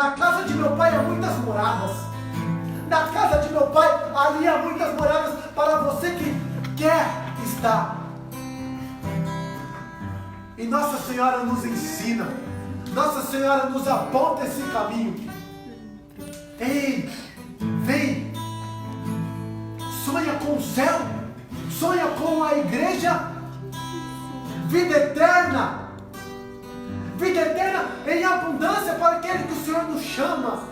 Na casa de meu pai há muitas moradas. Na casa de meu pai ali há muitas moradas para você que quer estar. E Nossa Senhora nos ensina. Nossa Senhora nos aponta esse caminho. Ei, vem. Sonha com o céu. Sonha com a igreja. Vida eterna. Vida eterna em abundância para aquele que o Senhor nos chama.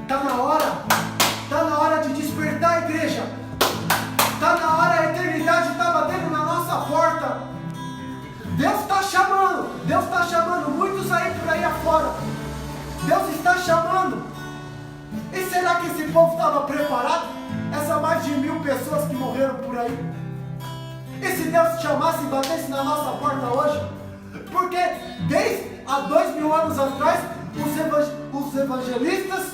Está na hora de despertar a igreja. Está na hora, a eternidade está batendo na nossa porta. Deus está chamando muitos aí por aí afora. Deus está chamando. E será que esse povo estava preparado? Essas mais de 1000 pessoas que morreram por aí. E se Deus chamasse e batesse na nossa porta hoje? Porque desde há 2000 anos atrás, os evangelistas,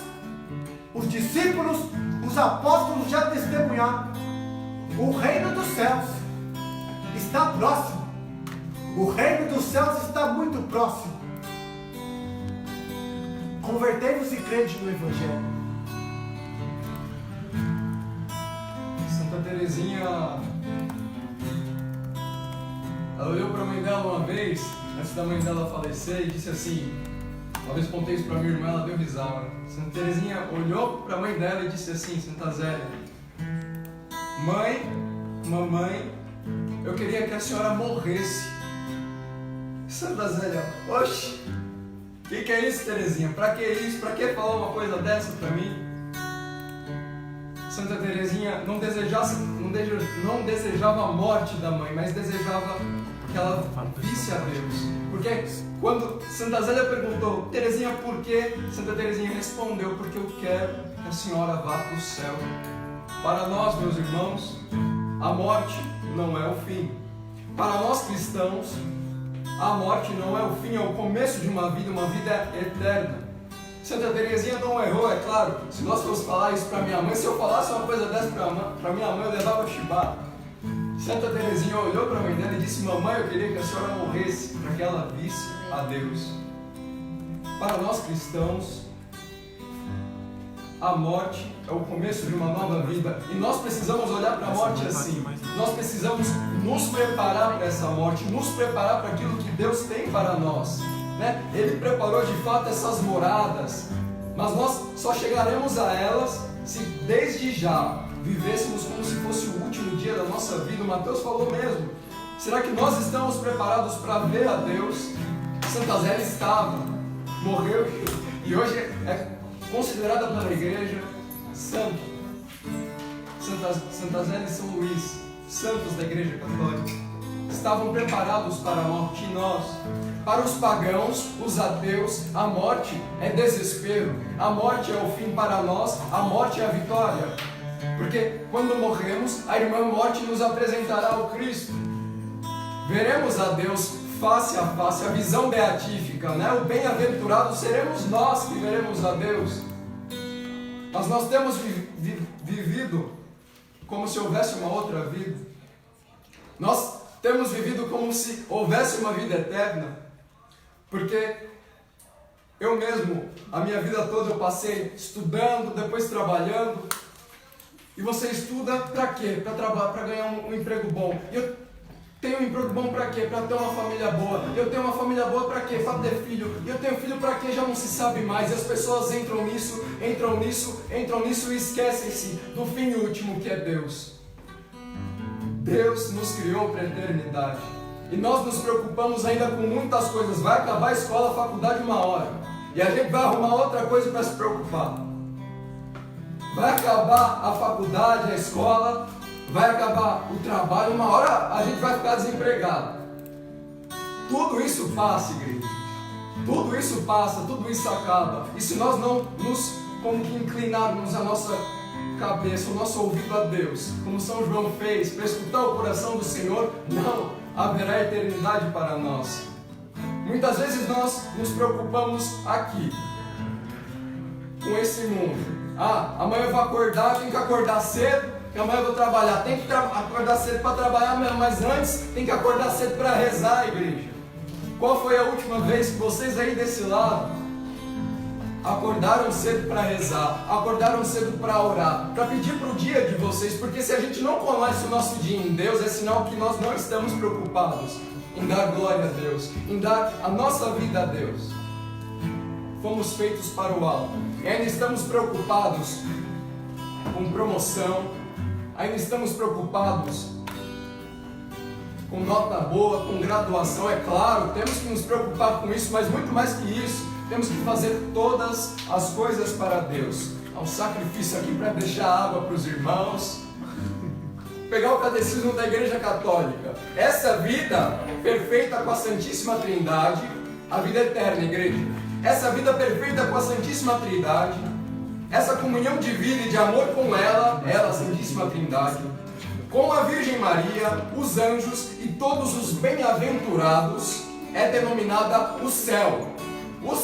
os discípulos, os apóstolos já testemunharam. O reino dos céus está próximo. O reino dos céus está muito próximo. Convertei-vos e crede no Evangelho. Santa Teresinha, ela olhou para a mãe dela uma vez, antes da mãe dela falecer, e disse assim, uma vez contei isso para minha irmã, ela deu risada. Santa Teresinha olhou para a mãe dela e disse assim, Santa Zélia, mamãe, eu queria que a senhora morresse. Santa Zélia, oxe, que é isso, Teresinha? Pra que isso? Pra que falar uma coisa dessa pra mim? Santa Teresinha não desejava a morte da mãe, mas desejava que ela visse a Deus. Porque quando Santa Zélia perguntou, Teresinha, por quê? Santa Teresinha respondeu, porque eu quero que a senhora vá para o céu. Para nós, meus irmãos, a morte não é o fim. Para nós cristãos, a morte não é o fim, é o começo de uma vida eterna. Santa Teresinha não errou, é claro. Se nós fossemos falar isso para minha mãe, se eu falasse uma coisa dessa para minha mãe, eu levava chibata. Santa Teresinha olhou para a mãe dela e disse, mamãe, eu queria que a senhora morresse para que ela visse a Deus. Para nós cristãos, a morte é o começo de uma nova vida. E nós precisamos olhar para a morte assim. Nós precisamos nos preparar para essa morte, nos preparar para aquilo que Deus tem para nós. Né? Ele preparou de fato essas moradas, mas nós só chegaremos a elas se desde já vivêssemos como se fosse o último dia da nossa vida. O Mateus falou mesmo. Será que nós estamos preparados para ver a Deus? Santa Zélia estava, morreu e hoje é considerada pela igreja santa. Santa Zélia e São Luís, santos da igreja católica, estavam preparados para a morte. E nós, para os pagãos, os ateus, a morte é desespero, a morte é o fim. Para nós, a morte é a vitória, porque quando morremos, a irmã morte nos apresentará ao Cristo. Veremos a Deus face a face, a visão beatífica, né? O bem-aventurado seremos nós que veremos a Deus. Mas nós temos vivido como se houvesse uma outra vida. Nós temos vivido como se houvesse uma vida eterna. Porque eu mesmo, a minha vida toda eu passei estudando, depois trabalhando. E você estuda para quê? Para ganhar um emprego bom. E eu tenho um emprego bom para quê? Para ter uma família boa. Eu tenho uma família boa para quê? Para ter filho. E eu tenho filho para quê? Já não se sabe mais. E as pessoas entram nisso e esquecem-se do fim último, que é Deus. Deus nos criou para a eternidade. E nós nos preocupamos ainda com muitas coisas. Vai acabar a escola, a faculdade uma hora. E a gente vai arrumar outra coisa para se preocupar. Vai acabar a faculdade, a escola, vai acabar o trabalho, uma hora a gente vai ficar desempregado. Tudo isso passa, igreja. Tudo isso passa, tudo isso acaba. E se nós não nos como que inclinarmos a nossa cabeça, o nosso ouvido a Deus, como São João fez, para escutar o coração do Senhor, não haverá eternidade para nós. Muitas vezes nós nos preocupamos aqui, com esse mundo. Amanhã eu vou acordar, tenho que acordar cedo, que amanhã eu vou trabalhar. Tem que acordar cedo para trabalhar mesmo, mas antes tem que acordar cedo para rezar, igreja. Qual foi a última vez que vocês aí desse lado acordaram cedo para rezar, acordaram cedo para orar, para pedir para o dia de vocês, porque se a gente não conhece o nosso dia em Deus, é sinal que nós não estamos preocupados em dar glória a Deus, em dar a nossa vida a Deus. Fomos feitos para o alto, e ainda estamos preocupados com promoção, ainda estamos preocupados com nota boa, com graduação. É claro, temos que nos preocupar com isso, mas muito mais que isso, temos que fazer todas as coisas para Deus. Há um sacrifício aqui para deixar água para os irmãos. Pegar o catecismo da Igreja Católica. Essa vida perfeita com a Santíssima Trindade, a vida eterna, igreja. Essa vida perfeita com a Santíssima Trindade, essa comunhão de vida e de amor com ela, a Santíssima Trindade, com a Virgem Maria, os anjos e todos os bem-aventurados, é denominada o céu. O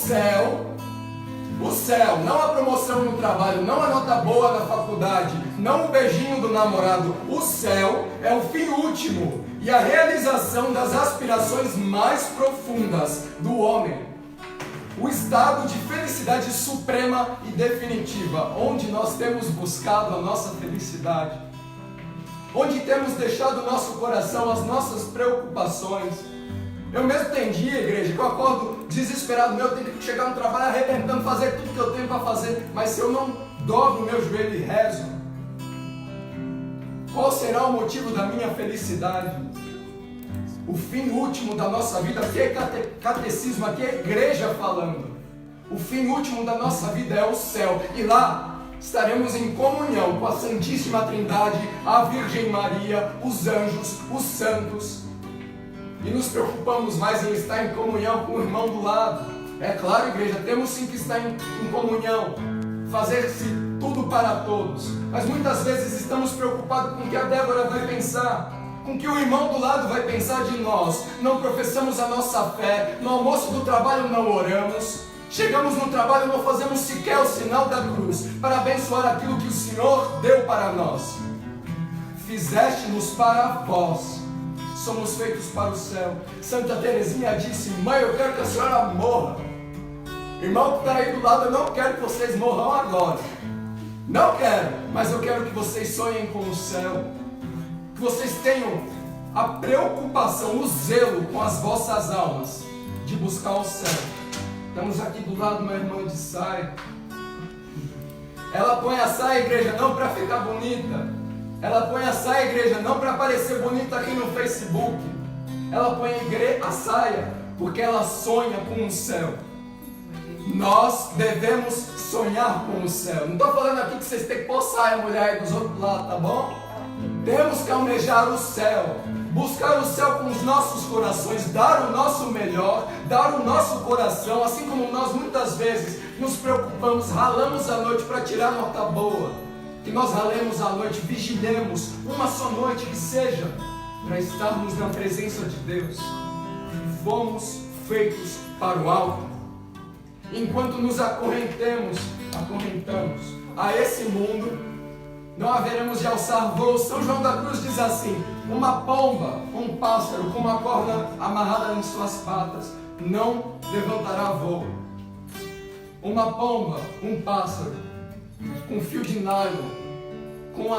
céu, não a promoção no trabalho, não a nota boa na faculdade, não o beijinho do namorado. O céu é o fim último e a realização das aspirações mais profundas do homem. O estado de felicidade suprema e definitiva, onde nós temos buscado a nossa felicidade, onde temos deixado o nosso coração, as nossas preocupações. Eu mesmo tenho dia, igreja, que eu acordo desesperado, eu tenho que chegar no trabalho arrebentando, fazer tudo que eu tenho para fazer, mas se eu não dobro o meu joelho e rezo, qual será o motivo da minha felicidade? O fim último da nossa vida, aqui é catecismo, aqui é igreja falando. O fim último da nossa vida é o céu, e lá estaremos em comunhão com a Santíssima Trindade, a Virgem Maria, os anjos, os santos. E nos preocupamos mais em estar em comunhão com o irmão do lado. É claro, igreja, temos sim que estar em comunhão, fazer-se tudo para todos. Mas muitas vezes estamos preocupados com o que a Débora vai pensar, com o que o irmão do lado vai pensar de nós. Não professamos a nossa fé, no almoço do trabalho não oramos, chegamos no trabalho e não fazemos sequer o sinal da cruz, para abençoar aquilo que o Senhor deu para nós. Fizeste-nos para vós, somos feitos para o céu. Santa Teresinha disse: mãe, eu quero que a senhora morra. Irmão que está aí do lado, eu não quero que vocês morram agora. Não quero, mas eu quero que vocês sonhem com o céu. Que vocês tenham a preocupação, o zelo com as vossas almas de buscar o céu. Estamos aqui do lado de uma irmã de saia. Ela põe a saia, igreja, não para ficar bonita. Ela põe a saia, igreja, não para aparecer bonita aqui no Facebook. Ela põe a saia porque ela sonha com o céu. Nós devemos sonhar com o céu. Não estou falando aqui que vocês têm que pôr saia, mulher, aí dos outros lados, tá bom? Temos que almejar o céu, buscar o céu com os nossos corações, dar o nosso melhor, dar o nosso coração, assim como nós muitas vezes nos preocupamos, ralamos a noite para tirar nota boa. Que nós ralemos a noite, vigilemos uma só noite que seja, para estarmos na presença de Deus. Fomos feitos para o alto. Enquanto nos acorrentamos a esse mundo, não haveremos de alçar voo. São João da Cruz diz assim: uma pomba, um pássaro com uma corda amarrada em suas patas não levantará voo. Uma pomba, um pássaro com fio de nylon, com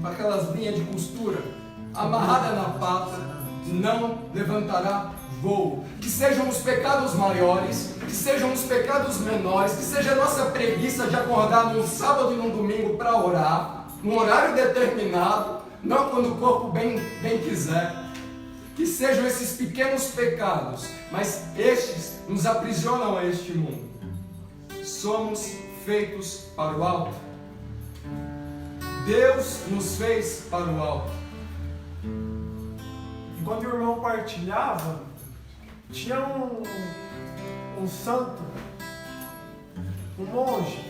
aquelas linhas de costura amarrada na pata, não levantará voo. Que sejam os pecados maiores, que sejam os pecados menores, que seja a nossa preguiça de acordar num sábado e num domingo para orar, num horário determinado, não quando o corpo bem quiser. Que sejam esses pequenos pecados, mas estes nos aprisionam a este mundo. Somos feitos para o alto. Deus nos fez para o alto. Enquanto o irmão partilhava, tinha um santo, um monge,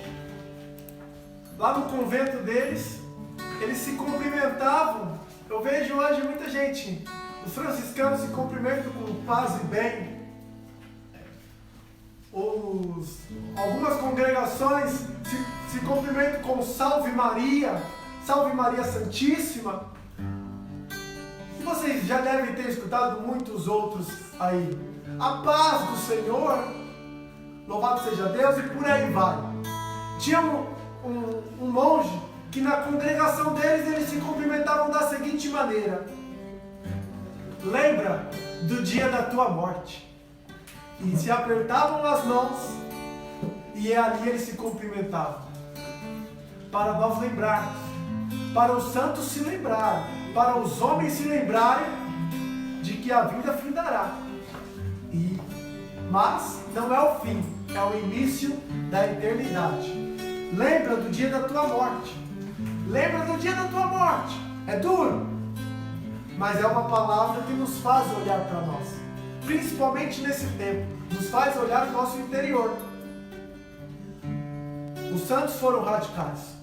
lá no convento deles, eles se cumprimentavam. Eu vejo hoje muita gente, os franciscanos se cumprimentam com paz e bem. Algumas congregações se cumprimentam com Salve Maria Santíssima. E vocês já devem ter escutado muitos outros aí. a paz do Senhor, louvado seja Deus, e por aí vai. Tinha um monge que na congregação deles, eles se cumprimentavam da seguinte maneira: lembra do dia da tua morte. E se apertavam as mãos, e ali eles se cumprimentavam. Para nós lembrarmos, para os santos se lembrarem, para os homens se lembrarem de que a vida findará. Mas não é o fim, é o início da eternidade. Lembra do dia da tua morte. Lembra do dia da tua morte. É duro, mas é uma palavra que nos faz olhar para nós, principalmente nesse tempo, nos faz olhar o nosso interior. Os santos foram radicais.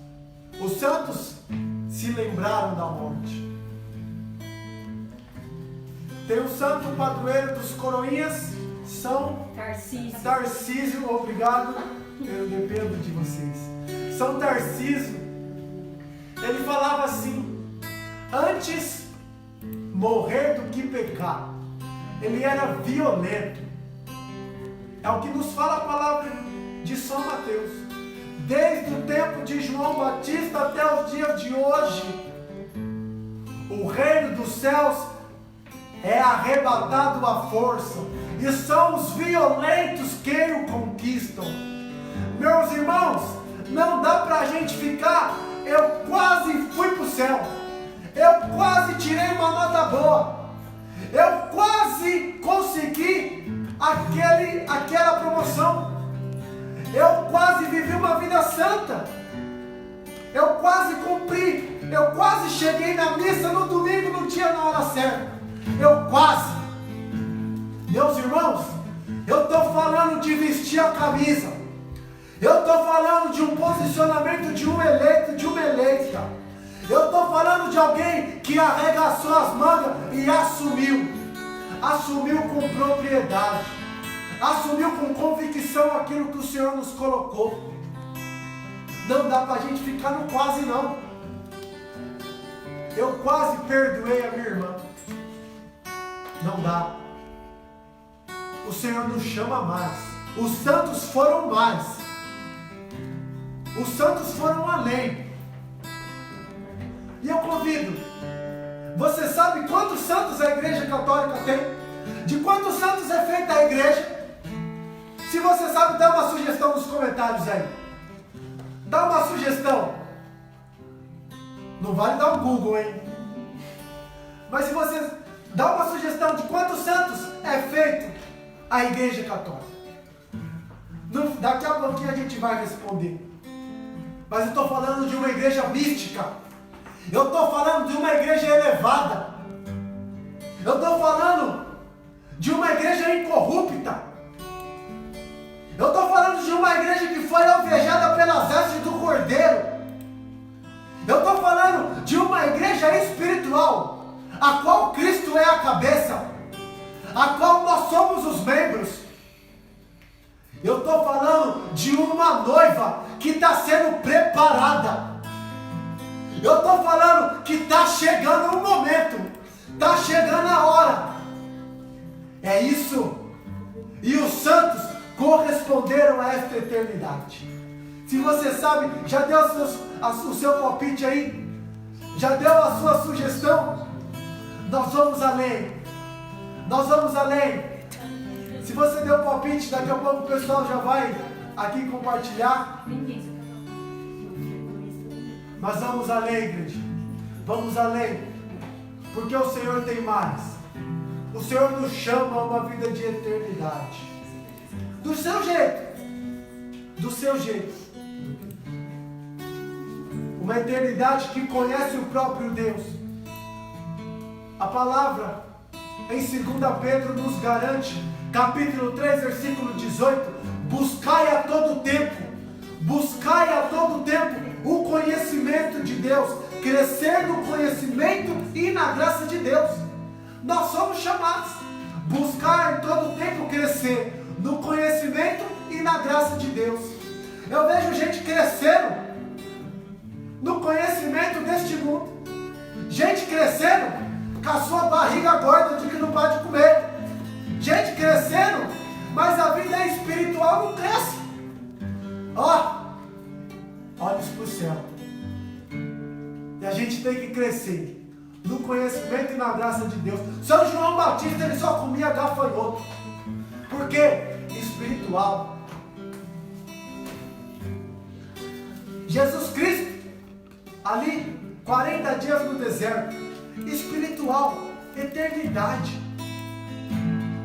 Os santos se lembraram da morte. Tem o santo padroeiro dos coroinhas, São Tarcísio, obrigado, eu dependo de vocês. São Tarcísio, ele falava assim: antes morrer do que pecar. Ele era violento. É o que nos fala a palavra de São Mateus. Desde o tempo de João Batista até os dias de hoje, o reino dos céus é arrebatado à força, e são os violentos que o conquistam. Meus irmãos, não dá pra gente ficar: eu quase fui pro céu, eu quase tirei uma nota boa, eu quase consegui aquela promoção, eu quase vivi uma vida santa, eu quase cumpri, eu quase cheguei na missa no domingo, no dia, na hora certa, eu quase. Meus irmãos, eu estou falando de vestir a camisa, eu estou falando de um posicionamento de um eleito, de uma eleita, eu estou falando de alguém que arregaçou as mangas e assumiu com propriedade, assumiu com convicção aquilo que o Senhor nos colocou. Não dá para a gente ficar no quase, não. Eu quase perdoei a minha irmã. Não dá. O Senhor nos chama mais. Os santos foram mais. Os santos foram além. E eu convido. Você sabe quantos santos a Igreja Católica tem? De quantos santos é feita a igreja? Se você sabe, dá uma sugestão nos comentários aí. Dá uma sugestão. Não vale dar um Google, hein? Mas se você dá uma sugestão de quantos santos é feito a Igreja Católica. Daqui a pouquinho a gente vai responder. Mas eu estou falando de uma igreja mística. Eu estou falando de uma igreja elevada. Eu estou falando de uma igreja incorrupta. Eu estou falando de uma igreja que foi alvejada pelas hastes do Cordeiro. Eu estou falando de uma igreja espiritual, a qual Cristo é a cabeça, a qual nós somos os membros. Eu estou falando de uma noiva que está sendo preparada. Eu estou falando que está chegando o momento, está chegando a hora. É isso. E os santos corresponderam a esta eternidade. Se você sabe, já deu o seu palpite aí? Já deu a sua sugestão? Nós vamos além. Nós vamos além. Se você deu o palpite, daqui a pouco o pessoal já vai aqui compartilhar. Mas vamos além, igreja. Vamos além. Porque o Senhor tem mais. O Senhor nos chama a uma vida de eternidade. Do seu jeito. Do seu jeito. Uma eternidade que conhece o próprio Deus. A palavra em 2 Pedro nos garante, capítulo 3, versículo 18: buscai a todo tempo o conhecimento de Deus, crescer no conhecimento e na graça de Deus. Nós somos chamados buscar em todo tempo crescer no conhecimento e na graça de Deus. Eu vejo gente crescendo no conhecimento deste mundo, gente crescendo com a sua barriga gorda de que não pode comer, gente crescendo crescendo, mas a vida espiritual não cresce. Ó, olhos para o céu. E a gente tem que crescer no conhecimento e na graça de Deus. São João Batista, ele só comia gafanhoto. Por quê? Espiritual. Jesus Cristo, ali, 40 dias no deserto. Espiritual, eternidade.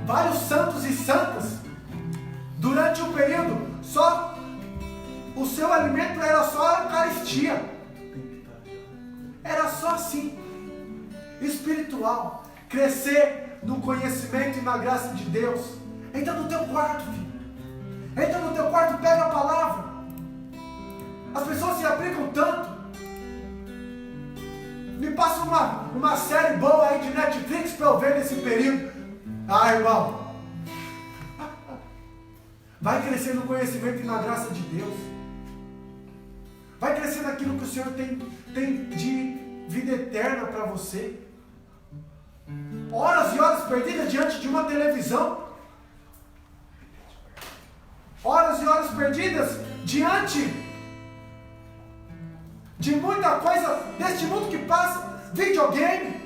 Vários santos e santas, durante um período, só o seu alimento era só a Eucaristia. Era só assim. Espiritual. Crescer no conhecimento e na graça de Deus. Entra no teu quarto, filho. Entra no teu quarto, pega a palavra. As pessoas se aplicam tanto. Me passa uma série boa aí de Netflix para eu ver nesse período. Ah, irmão. Vai crescer no conhecimento e na graça de Deus. Vai crescer naquilo que o Senhor tem de vida eterna para você. Horas e horas perdidas diante de uma televisão. Horas e horas perdidas diante de muita coisa deste mundo que passa, videogame.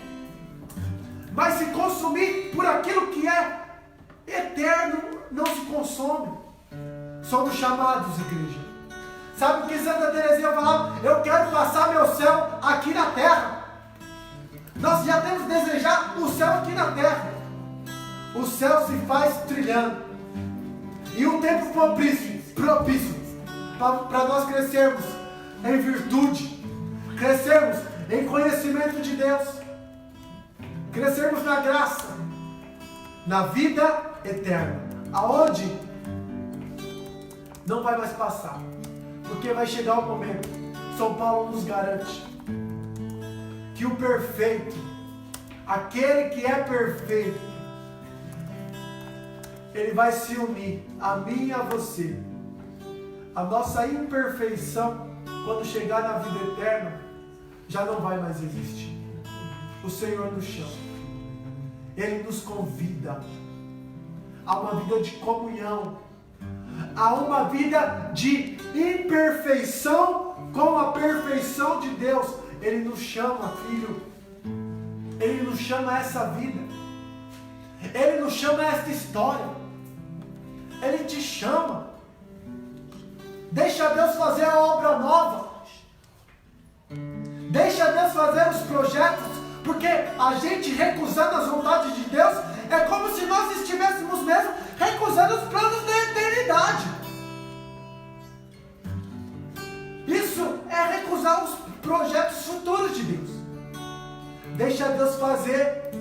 Mas se consumir por aquilo que é eterno, não se consome. Somos chamados, igreja. Sabe o que Santa Teresinha falava? Eu quero passar meu céu aqui na terra. Nós já temos que desejar o céu aqui na terra. O céu se faz trilhando. E um tempo propício para nós crescermos em virtude, crescermos em conhecimento de Deus, crescermos na graça, na vida eterna, aonde não vai mais passar, porque vai chegar o momento. São Paulo nos garante que o perfeito, aquele que é perfeito, ele vai se unir a mim e a você. A nossa imperfeição, quando chegar na vida eterna, já não vai mais existir. O Senhor nos chama. Ele nos convida a uma vida de comunhão, a uma vida de imperfeição com a perfeição de Deus. Ele nos chama, filho. Ele nos chama a essa vida. Ele nos chama a esta história. Ele te chama. Deixa Deus fazer a obra nova. Deixa Deus fazer os projetos. Porque a gente recusando as vontades de Deus é como se nós estivéssemos mesmo recusando os planos da eternidade. Isso é recusar os projetos futuros de Deus. Deixa Deus fazer.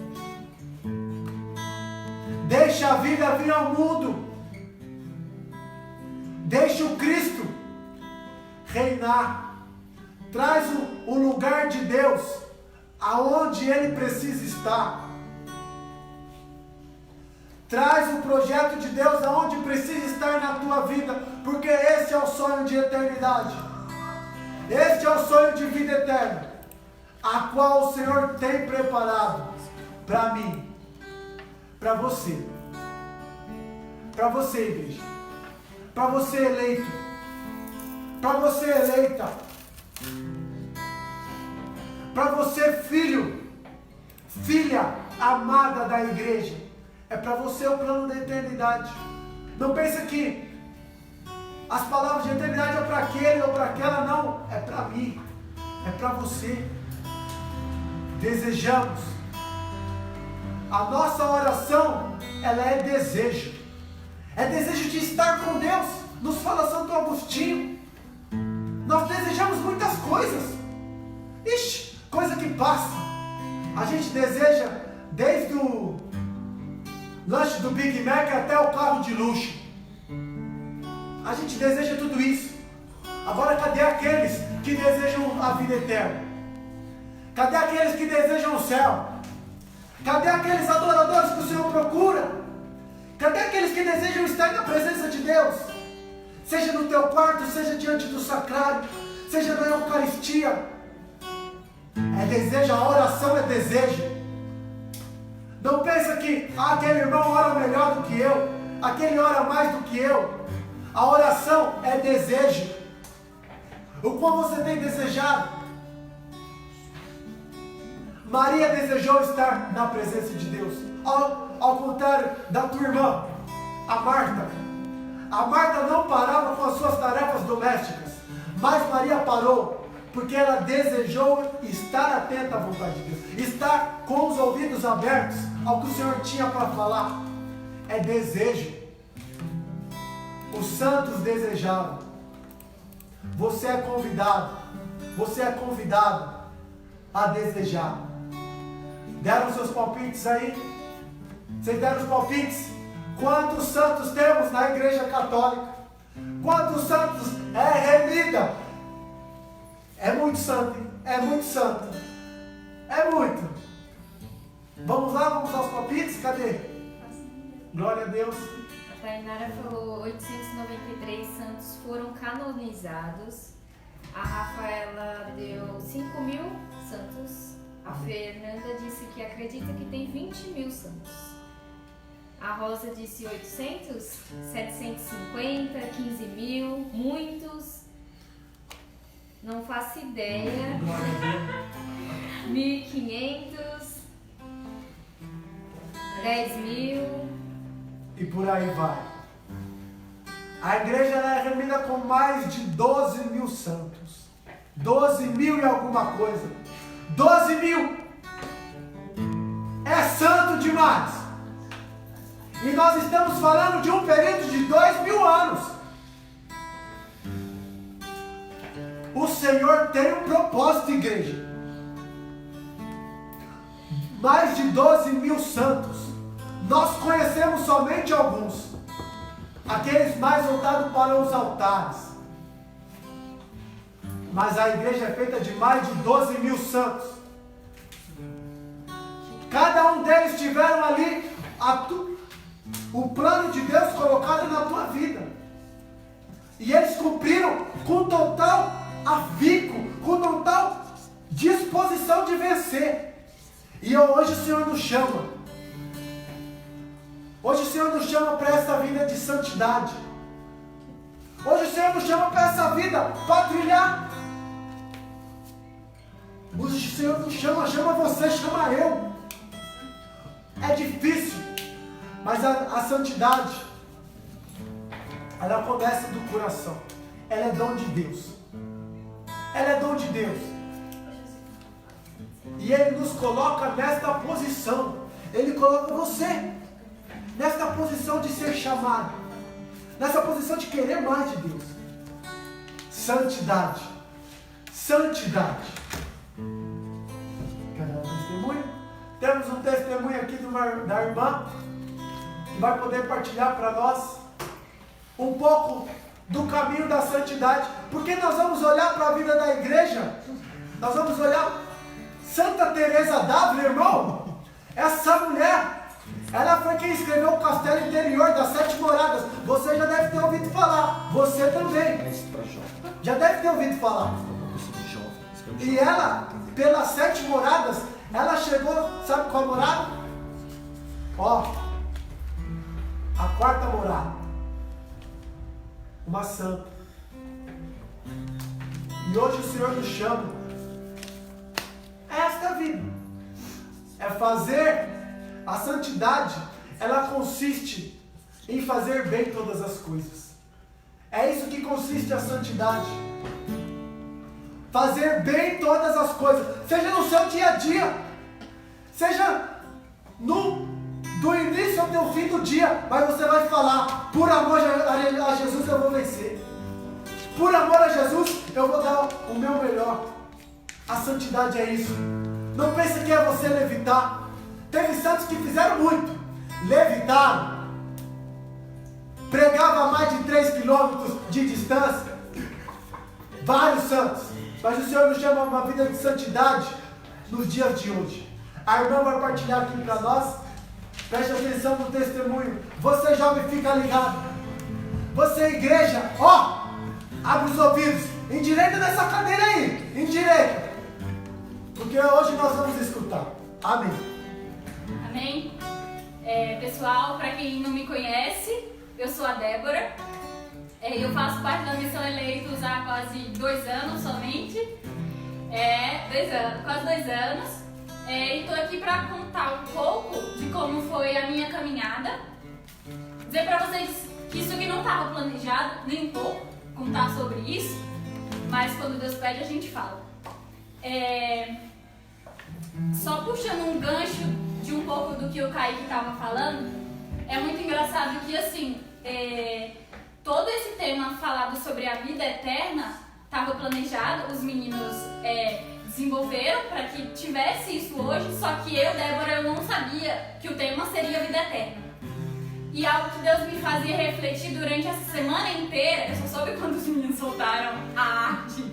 Deixa a vida vir ao mundo. Deixa o Cristo reinar. Traz o lugar de Deus aonde Ele precisa estar. Traz o projeto de Deus aonde precisa estar na tua vida, porque esse é o sonho de eternidade. Este é o sonho de vida eterna, a qual o Senhor tem preparado para mim, para você, igreja, para você eleito, para você eleita, para você filho, filha amada da igreja. É para você o plano da eternidade. Não pense que as palavras de eternidade é para aquele ou para aquela, não. É para mim, é para você. Desejamos. A nossa oração, ela é desejo. É desejo de estar com Deus. Nos fala Santo Agostinho. Nós desejamos muitas coisas. Ixi, coisa que passa. A gente deseja desde o lanche do Big Mac até o carro de luxo. A gente deseja tudo isso. Agora cadê aqueles que desejam a vida eterna? Cadê aqueles que desejam o céu? Cadê aqueles adoradores que o Senhor procura? Cadê aqueles que desejam estar na presença de Deus? Seja no teu quarto, seja diante do sacrário, seja na Eucaristia. É desejo, a oração é desejo. Não pensa que aquele irmão ora melhor do que eu, aquele ora mais do que eu. A oração é desejo. O qual você tem desejado? Maria desejou estar na presença de Deus. Ao contrário da tua irmã, a Marta. A Marta não parava com as suas tarefas domésticas, mas Maria parou, porque ela desejou estar atenta à vontade de Deus, estar com os ouvidos abertos ao que o Senhor tinha para falar. É desejo. Os santos desejavam. Você é convidado a desejar. Deram seus palpites aí? Vocês deram os palpites? Quantos santos temos na Igreja Católica? Quantos santos é remida? É muito santo, hein? É muito santo. É muito. Vamos lá, vamos aos palpites? Cadê? Glória a Deus. A Tainara falou 893 santos foram canonizados. A Rafaela deu 5.000 santos. A Fernanda disse que acredita que tem 20.000 santos. A Rosa disse 800, 750, 15.000, muitos. Não faço ideia. 1.500, 10.000. E por aí vai. A igreja ela é remida com mais de 12.000 santos. 12.000 e alguma coisa. 12.000 é santo demais. E nós estamos falando de um período de 2.000 anos. O Senhor tem um propósito, igreja. Mais de 12.000 santos. Nós conhecemos somente alguns. Aqueles mais voltados para os altares. Mas a igreja é feita de mais de 12.000 santos. Cada um deles tiveram ali o plano de Deus colocado na tua vida. E eles cumpriram com total afinco, com total disposição de vencer. E hoje o Senhor nos chama. Hoje o Senhor nos chama para essa vida de santidade. Hoje o Senhor nos chama para essa vida, para trilhar. Hoje o Senhor nos chama você, chama eu. É difícil, mas a santidade, ela começa do coração. Ela é dom de Deus. Ela é dom de Deus. E Ele nos coloca nesta posição. Ele coloca você nesta posição de ser chamado, nessa posição de querer mais de Deus. Santidade. Santidade. Quer dar um testemunho? Temos um testemunho aqui da irmã, que vai poder partilhar para nós um pouco do caminho da santidade, porque nós vamos olhar para a vida da igreja, nós vamos olhar Santa Teresa d'Ávila, irmão. Essa mulher, ela foi quem escreveu o Castelo Interior das 7 Moradas. Você já deve ter ouvido falar. Você também. Já deve ter ouvido falar. E ela, pelas 7 moradas, ela chegou, sabe qual morada? Ó, a 4ª morada. Uma santa. E hoje o Senhor nos chama. É esta vida. É fazer a santidade. Ela consiste em fazer bem todas as coisas. É isso que consiste a santidade. Fazer bem todas as coisas. Seja no seu dia a dia. Seja do início ao teu fim do dia. Mas você vai falar: por amor a Jesus eu vou vencer. Por amor a Jesus eu vou dar o meu melhor. A santidade é isso. Não pense que é você levitar. Teve santos que fizeram muito. Levitaram. Pregava a mais de 3 quilômetros de distância. Vários santos. Mas o Senhor nos chama a uma vida de santidade nos dias de hoje. A irmã vai partilhar aqui para nós. Preste atenção no testemunho. Você jovem, fica ligado. Você igreja, ó, abre os ouvidos. Endireita nessa cadeira aí. Endireita. Porque hoje nós vamos escutar. Amém. Amém. Amém? Pessoal, para quem não me conhece, eu sou a Débora. Eu faço parte da Missão Eleitos há quase 2 anos somente. 2 anos, quase 2 anos. E estou aqui para contar um pouco de como foi a minha caminhada. Dizer para vocês que isso aqui não estava planejado, nem um pouco, contar sobre isso. Mas quando Deus pede, a gente fala. Só puxando um gancho de um pouco do que o Kaique estava falando, é muito engraçado que, assim, todo esse tema falado sobre a vida eterna estava planejado, os meninos desenvolveram para que tivesse isso hoje, só que eu, Débora, eu não sabia que o tema seria vida eterna. E algo que Deus me fazia refletir durante essa semana inteira, eu só soube quando os meninos soltaram a arte.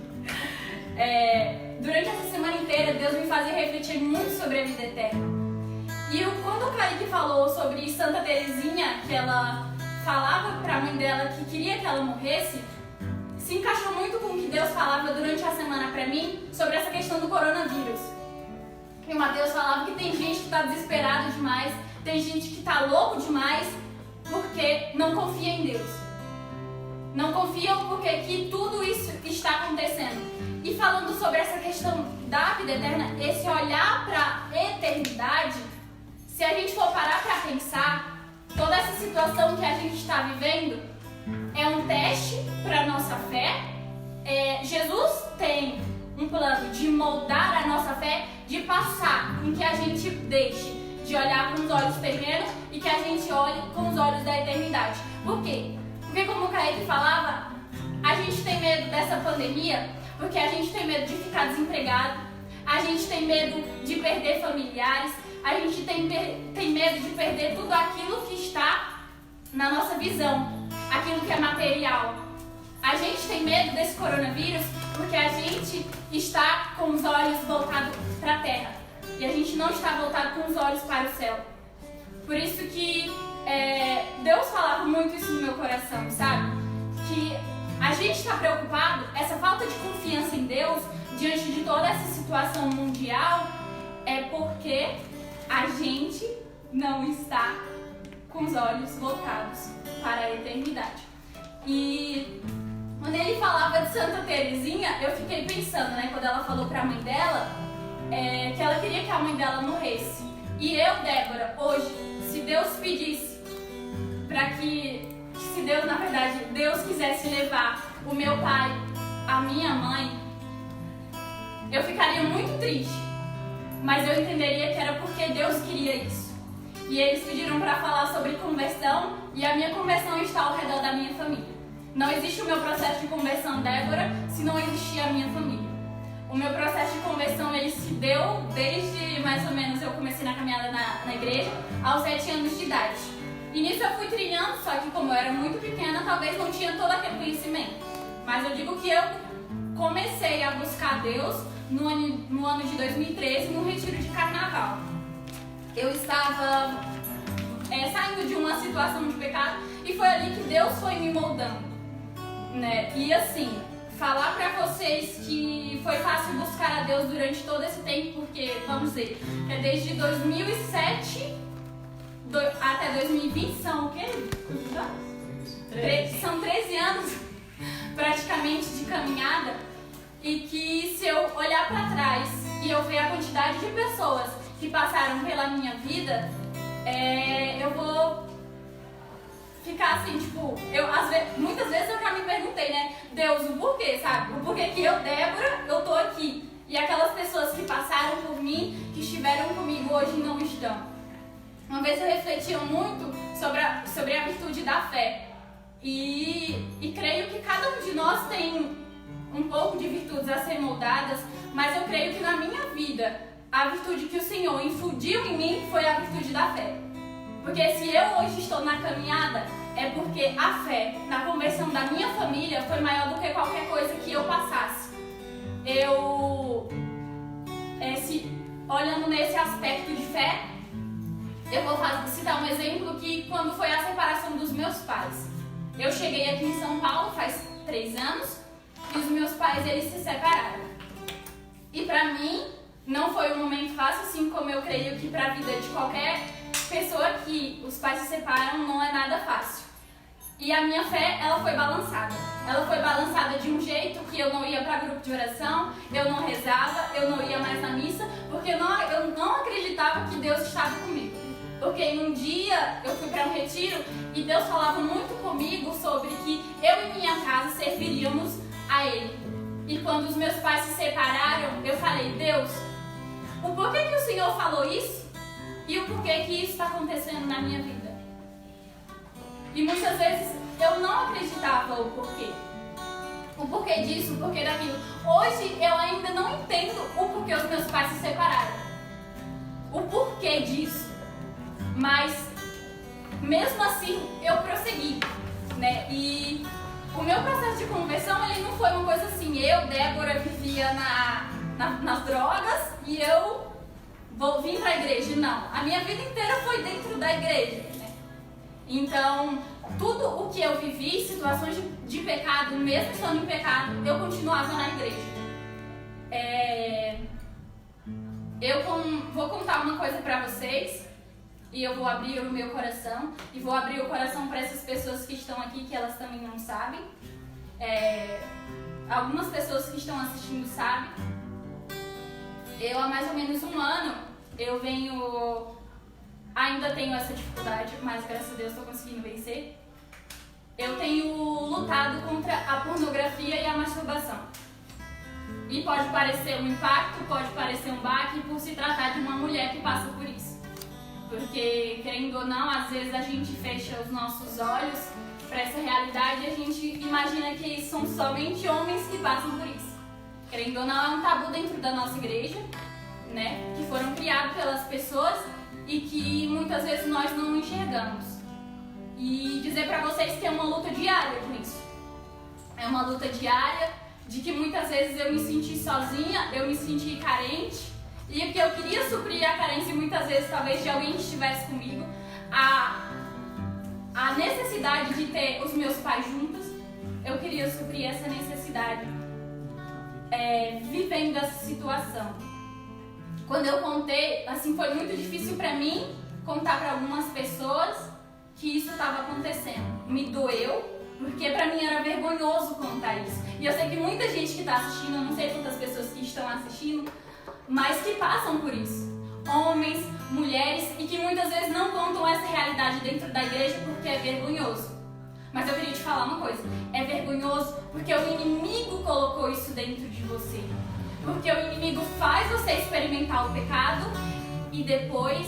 Durante essa semana inteira, Deus me fazia refletir muito sobre a vida eterna. E quando o Kaique falou sobre Santa Teresinha, que ela falava para a mãe dela que queria que ela morresse, se encaixou muito com o que Deus falava durante a semana para mim sobre essa questão do coronavírus. E o Mateus falava que tem gente que está desesperado demais, tem gente que está louco demais porque não confia em Deus. Não confiam porque que tudo isso está acontecendo. E falando sobre essa questão da vida eterna, esse olhar para a eternidade, se a gente for parar para pensar, toda essa situação que a gente está vivendo é um teste para a nossa fé. Jesus tem um plano de moldar a nossa fé, de passar em que a gente deixe de olhar com os olhos terrenos e que a gente olhe com os olhos da eternidade. Por quê? Porque, como o Kaique falava, a gente tem medo dessa pandemia porque a gente tem medo de ficar desempregado, a gente tem medo de perder familiares, a gente tem medo de perder tudo aquilo que está na nossa visão, aquilo que é material. A gente tem medo desse coronavírus porque a gente está com os olhos voltados para a terra e a gente não está voltado com os olhos para o céu. Por isso que Deus falava muito isso no meu coração, sabe? Que a gente está preocupado, essa falta de confiança em Deus diante de toda essa situação mundial é porque a gente não está com os olhos voltados para a eternidade. E quando ele falava de Santa Teresinha, eu fiquei pensando, né, quando ela falou para a mãe dela, que ela queria que a mãe dela morresse. E eu, Débora, hoje, se Deus pedisse para que se Deus, na verdade, Deus quisesse levar o meu pai, a minha mãe, eu ficaria muito triste. Mas eu entenderia que era porque Deus queria isso. E eles pediram para falar sobre conversão e a minha conversão está ao redor da minha família. Não existe o meu processo de conversão, Débora, se não existir a minha família. O meu processo de conversão, ele se deu desde mais ou menos eu comecei na caminhada na igreja aos 7 anos de idade. E nisso eu fui trilhando, só que como eu era muito pequena, talvez não tinha todo aquele conhecimento. Mas eu digo que eu comecei a buscar Deus no ano de 2013, no retiro de carnaval. Eu estava saindo de uma situação de pecado e foi ali que Deus foi me moldando, né? E assim, falar pra vocês que foi fácil buscar a Deus durante todo esse tempo, porque, vamos ver, desde 2007 até 2020 são o quê? Quantos anos? São 13 anos praticamente de caminhada, e que se eu olhar para trás e eu ver a quantidade de pessoas que passaram pela minha vida, eu vou ficar assim, tipo, muitas vezes eu já me perguntei, né, Deus, o porquê, sabe? O porquê que eu, Débora, eu tô aqui e aquelas pessoas que passaram por mim, que estiveram comigo hoje não estão. Uma vez eu refleti muito sobre a virtude da fé e creio que cada um de nós tem um pouco de virtudes a ser moldadas, mas eu creio que na minha vida a virtude que o Senhor infundiu em mim foi a virtude da fé. Porque se eu hoje estou na caminhada, é porque a fé na conversão da minha família foi maior do que qualquer coisa que eu passasse. Olhando nesse aspecto de fé, eu vou citar um exemplo que quando foi a separação dos meus pais. Eu cheguei aqui em São Paulo faz 3 anos e os meus pais, eles se separaram. E pra mim, Não foi um momento fácil, assim como eu creio que para a vida de qualquer pessoa que os pais se separam não é nada fácil. E a minha fé, ela foi balançada. Ela foi balançada de um jeito que eu não ia para grupo de oração, eu não rezava, eu não ia mais na missa, porque eu não acreditava que Deus estava comigo. Porque em um dia eu fui para um retiro e Deus falava muito comigo sobre que eu e minha casa serviríamos a Ele. E quando os meus pais se separaram, eu falei, Deus, o porquê que o Senhor falou isso? E o porquê que isso está acontecendo na minha vida? E muitas vezes eu não acreditava o porquê. O porquê disso, o porquê daquilo. Hoje eu ainda não entendo o porquê os meus pais se separaram. O porquê disso. Mas, mesmo assim, eu prossegui, né? E o meu processo de conversão, ele não foi uma coisa assim, eu, Débora, vivia nas drogas e eu vim pra igreja. Não, a minha vida inteira foi dentro da igreja, né? Então, tudo o que eu vivi, situações de pecado, mesmo estando em pecado, eu continuava na igreja. Vou contar uma coisa pra vocês. E eu vou abrir o meu coração e vou abrir o coração para essas pessoas que estão aqui, que elas também não sabem. Algumas pessoas que estão assistindo sabem. Eu, há mais ou menos um ano, ainda tenho essa dificuldade, mas graças a Deus estou conseguindo vencer. Eu tenho lutado contra a pornografia e a masturbação. E pode parecer um impacto, pode parecer um baque, por se tratar de uma mulher que passa por isso. Porque, querendo ou não, às vezes a gente fecha os nossos olhos para essa realidade e a gente imagina que são somente homens que passam por isso. Querendo ou não, é um tabu dentro da nossa igreja, né? Que foram criados pelas pessoas e que muitas vezes nós não enxergamos. E dizer para vocês que é uma luta diária com isso. É uma luta diária de que muitas vezes eu me senti sozinha, eu me senti carente. E que eu queria suprir a carência muitas vezes, talvez, de alguém que estivesse comigo. A necessidade de ter os meus pais juntos, eu queria suprir essa necessidade, vivendo essa situação. Quando eu contei, assim, foi muito difícil pra mim contar pra algumas pessoas que isso estava acontecendo. Me doeu, porque pra mim era vergonhoso contar isso. E eu sei que muita gente que tá assistindo, eu não sei quantas pessoas que estão assistindo, mas que passam por isso. Homens, mulheres, e que muitas vezes não contam essa realidade dentro da igreja porque é vergonhoso. Mas eu queria te falar uma coisa, é vergonhoso porque o inimigo colocou isso dentro de você. Porque o inimigo faz você experimentar o pecado e depois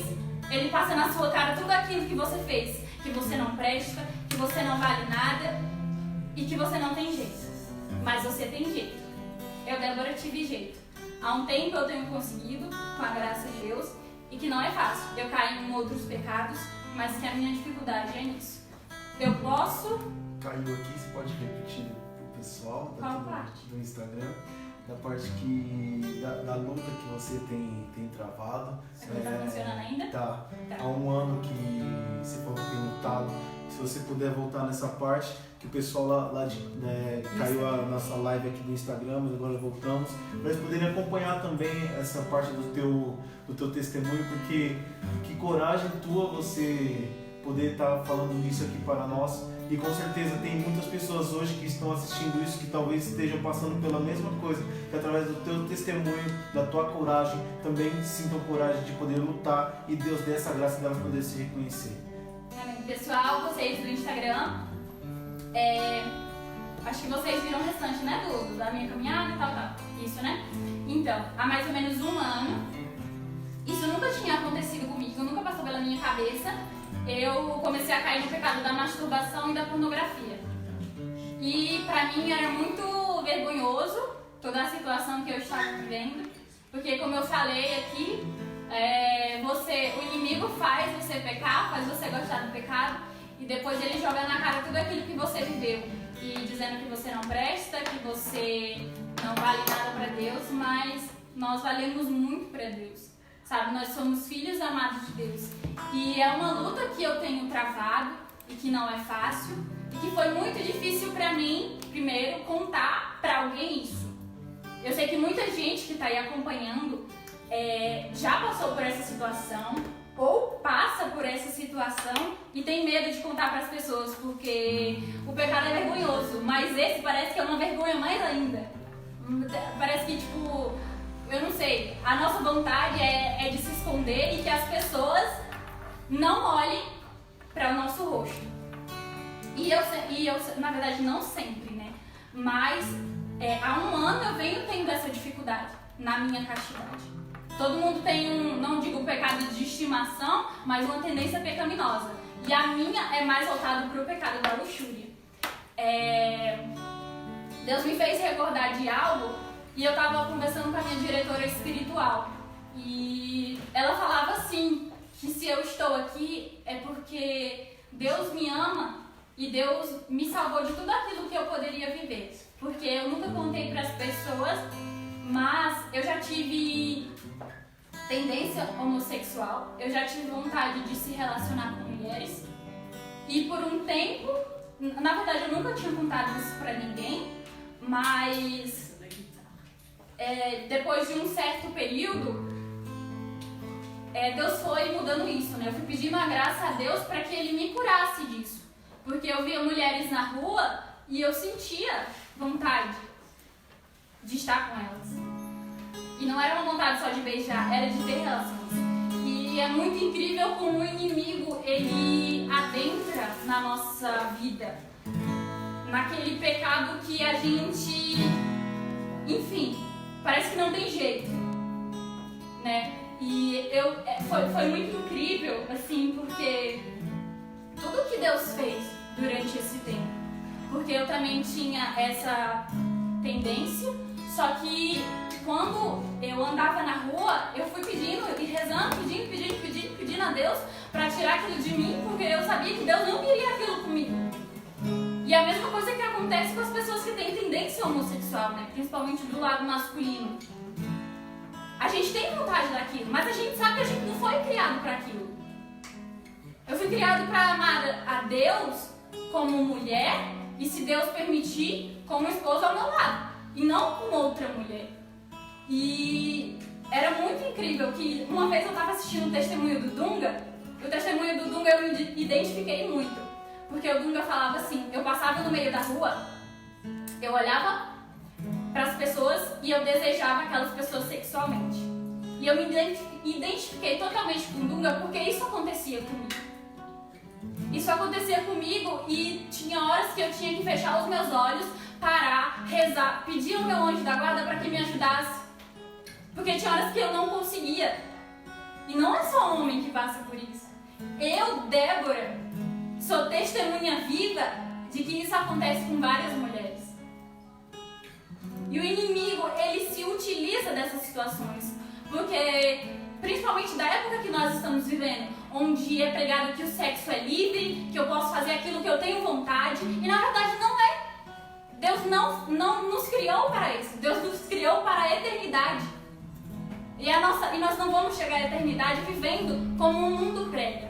ele passa na sua cara tudo aquilo que você fez. Que você não presta, que você não vale nada e que você não tem jeito. Mas você tem jeito. Eu, Débora, tive jeito. Há um tempo eu tenho conseguido, com a graça de Deus, e que não é fácil. Eu caio em outros pecados, mas que a minha dificuldade é nisso. Eu posso... Caiu aqui, você pode repetir pro pessoal Qual parte? do Instagram, da parte da luta que você tem travado. Não tá funcionando ainda? Tá. Tá. Há um ano que você falou que tem lutado. Se você puder voltar nessa parte, que o pessoal caiu a nossa live aqui do Instagram, mas agora voltamos, para eles poderem acompanhar também essa parte do teu testemunho, porque que coragem tua você poder estar falando isso aqui para nós. E com certeza tem muitas pessoas hoje que estão assistindo isso, que talvez estejam passando pela mesma coisa, que através do teu testemunho, da tua coragem, também sintam coragem de poder lutar e Deus dê essa graça delas poder se reconhecer. Amém. Pessoal, vocês do Instagram, acho que vocês viram o restante, né, da minha caminhada e tal. Isso, né? Então, há mais ou menos um ano, isso nunca tinha acontecido comigo, nunca passou pela minha cabeça. Eu comecei a cair no pecado da masturbação e da pornografia. E pra mim era muito vergonhoso toda a situação que eu estava vivendo, porque como eu falei aqui, o inimigo faz você pecar, faz você gostar do pecado, e depois ele joga na cara tudo aquilo que você viveu, e dizendo que você não presta, que você não vale nada pra Deus, mas nós valemos muito pra Deus. Sabe, nós somos filhos amados de Deus. E é uma luta que eu tenho travado e que não é fácil. E que foi muito difícil pra mim, primeiro, contar pra alguém isso. Eu sei que muita gente que tá aí acompanhando já passou por essa situação ou passa por essa situação e tem medo de contar para as pessoas porque o pecado é vergonhoso, mas esse parece que é uma vergonha mais ainda. Parece que, tipo, eu não sei, a nossa vontade é de se esconder e que as pessoas não olhem para o nosso rosto. E eu, na verdade, não sempre, né? Mas há um ano eu venho tendo essa dificuldade na minha castidade. Todo mundo tem não digo pecado de estimação, mas uma tendência pecaminosa. E a minha é mais voltada para o pecado da luxúria. Deus me fez recordar de algo e eu estava conversando com a minha diretora espiritual. E ela falava assim, que se eu estou aqui é porque Deus me ama e Deus me salvou de tudo aquilo que eu poderia viver. Porque eu nunca contei para as pessoas, mas eu já tive tendência homossexual, eu já tive vontade de se relacionar com mulheres e por um tempo, na verdade eu nunca tinha contado isso pra ninguém, mas depois de um certo período, Deus foi mudando isso, né? Eu fui pedindo a graça a Deus para que Ele me curasse disso, porque eu via mulheres na rua e eu sentia vontade de estar com elas. E não era uma vontade só de beijar, era de ter relações. E é muito incrível como o inimigo, ele adentra na nossa vida. Naquele pecado que a gente, enfim, parece que não tem jeito, né? E foi muito incrível, assim, porque tudo que Deus fez durante esse tempo. Porque eu também tinha essa tendência, só que quando eu andava na rua, eu fui pedindo e rezando, pedindo a Deus para tirar aquilo de mim, porque eu sabia que Deus não queria aquilo comigo. E a mesma coisa que acontece com as pessoas que têm tendência homossexual, né? Principalmente do lado masculino. A gente tem vontade daquilo, mas a gente sabe que a gente não foi criado para aquilo. Eu fui criado para amar a Deus como mulher e, se Deus permitir, como esposa ao meu lado, e não com outra mulher. E era muito incrível que uma vez eu estava assistindo o testemunho do Dunga, e o testemunho do Dunga eu me identifiquei muito, porque o Dunga falava assim, eu passava no meio da rua, eu olhava para as pessoas e eu desejava aquelas pessoas sexualmente. E eu me identifiquei totalmente com o Dunga porque isso acontecia comigo. Isso acontecia comigo e tinha horas que eu tinha que fechar os meus olhos, parar, rezar, pedir ao meu anjo da guarda para que me ajudasse. Porque tinha horas que eu não conseguia. E não é só homem que passa por isso. Eu, Débora, sou testemunha viva de que isso acontece com várias mulheres. E o inimigo, ele se utiliza dessas situações. Porque, principalmente da época que nós estamos vivendo, onde é pregado que o sexo é livre, que eu posso fazer aquilo que eu tenho vontade, e na verdade não é. Deus não nos criou para isso. Deus nos criou para a eternidade. E nós não vamos chegar à eternidade vivendo como o mundo prega.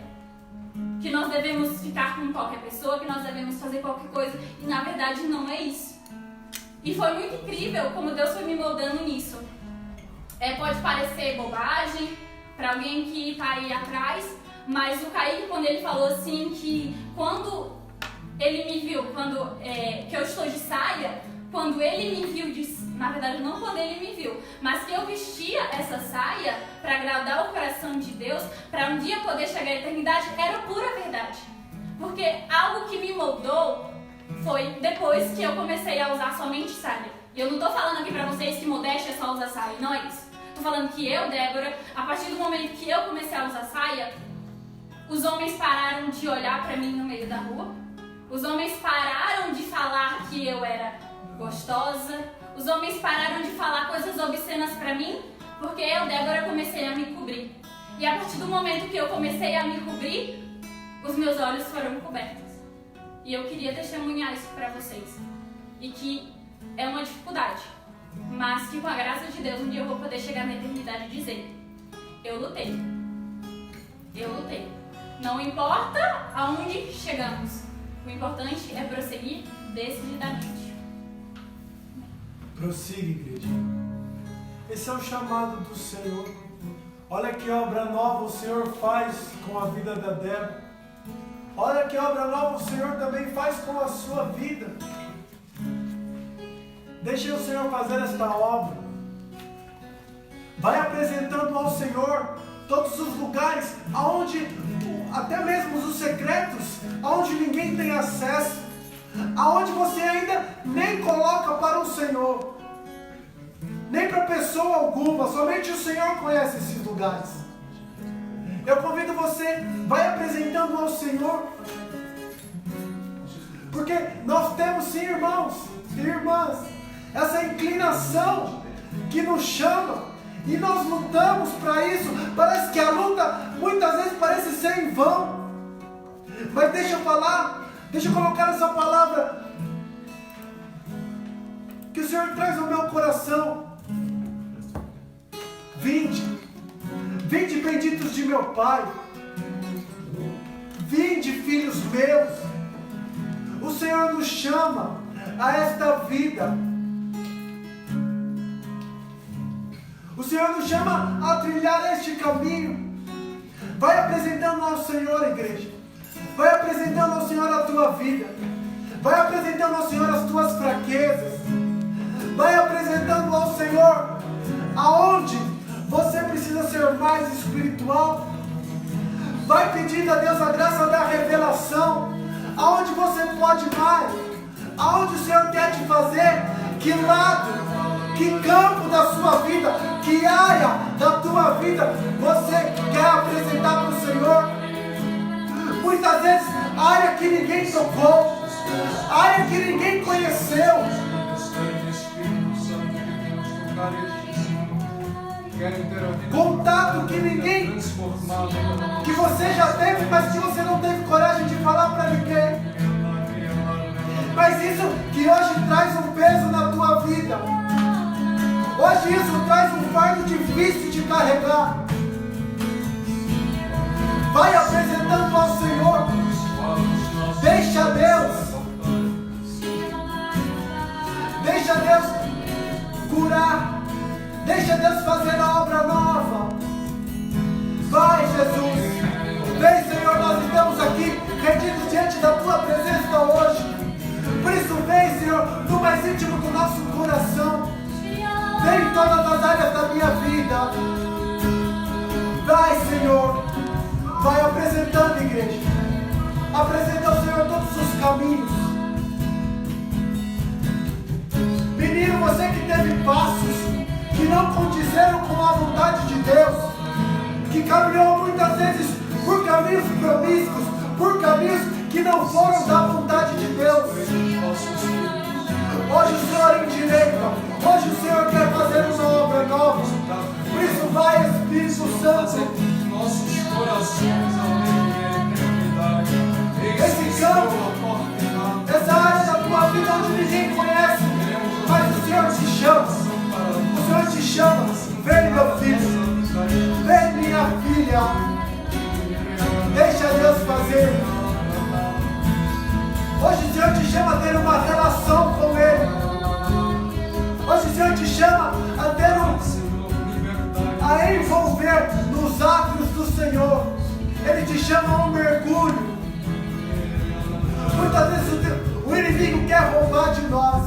Que nós devemos ficar com qualquer pessoa, que nós devemos fazer qualquer coisa. E na verdade não é isso. E foi muito incrível como Deus foi me moldando nisso. Pode parecer bobagem para alguém que está aí atrás, mas o Kaique, quando ele falou assim que quando ele me viu, que eu estou de saia, quando ele me viu, na verdade não quando ele me viu, mas que eu vestia essa saia para agradar o coração de Deus, para um dia poder chegar à eternidade, era pura verdade. Porque algo que me moldou foi depois que eu comecei a usar somente saia. E eu não estou falando aqui para vocês que modéstia é só usar saia, não é isso. Estou falando que eu, Débora, a partir do momento que eu comecei a usar saia, os homens pararam de olhar para mim no meio da rua, os homens pararam de falar que eu era gostosa, os homens pararam de falar coisas obscenas para mim, porque eu, Débora, comecei a me cobrir. E a partir do momento que eu comecei a me cobrir, os meus olhos foram cobertos. E eu queria testemunhar isso para vocês. E que é uma dificuldade, mas que com a graça de Deus um dia eu vou poder chegar na eternidade e dizer: eu lutei. Eu lutei. Não importa aonde chegamos, o importante é prosseguir decididamente. Prossiga, igreja. Esse é o chamado do Senhor. Olha que obra nova o Senhor faz com a vida da Débora. Olha que obra nova o Senhor também faz com a sua vida. Deixe o Senhor fazer esta obra. Vai apresentando ao Senhor todos os lugares aonde, até mesmo os secretos, aonde ninguém tem acesso, aonde você ainda nem coloca para o Senhor, nem para pessoa alguma, somente o Senhor conhece esses lugares. Eu convido você, vai apresentando ao Senhor, porque nós temos sim, irmãos e irmãs, essa inclinação que nos chama. E nós lutamos para isso. Parece que a luta muitas vezes parece ser em vão. Mas deixa eu falar, deixa eu colocar essa palavra que o Senhor traz ao meu coração. Vinde benditos de meu Pai. Vinde, filhos meus. O Senhor nos chama a esta vida. O Senhor nos chama a trilhar este caminho. Vai apresentando ao Senhor, igreja. Vai apresentando ao Senhor a tua vida. Vai apresentando ao Senhor as tuas fraquezas. Vai apresentando ao Senhor aonde você precisa ser mais espiritual. Vai pedindo a Deus a graça da revelação. Aonde você pode mais. Aonde o Senhor quer te fazer. Que lado, que campo da sua vida, que área da tua vida você quer apresentar para o Senhor. Muitas vezes, área que ninguém tocou, área que ninguém conheceu. Contato que ninguém, que você já teve, mas que você não teve coragem de falar para ninguém. Mas isso que hoje traz um peso na tua vida. Hoje isso traz um fardo difícil de carregar. Vai apresentando ao Senhor. Deixa Deus curar. Deixa Deus fazer a obra nova. Vai, Jesus. Vem, Senhor, nós estamos aqui rendidos diante da tua presença hoje. Por isso vem, Senhor, no mais íntimo do nosso coração. Vem em todas as áreas da minha vida. Vai, Senhor. Vai apresentando, igreja. Apresenta ao Senhor todos os caminhos. Menino, você que teve passos que não condizeram com a vontade de Deus, que caminhou muitas vezes por caminhos promíscuos, por caminhos que não foram da vontade de Deus. Hoje o Senhor endireita. Hoje o Senhor quer fazer uma obra nova. Por isso vai, Espírito Santo. Nossos corações além da eternidade. Esse campo, essa área da tua vida onde ninguém conhece, mas o Senhor te chama. O Senhor te chama. Vem, meu filho. Vem, minha filha. Deixa Deus fazer. Hoje o Senhor te chama a ter uma relação com Ele. Hoje o Senhor te chama a ter a envolver nos átrios do Senhor. Ele te chama a um mergulho. Muitas vezes o inimigo quer roubar de nós.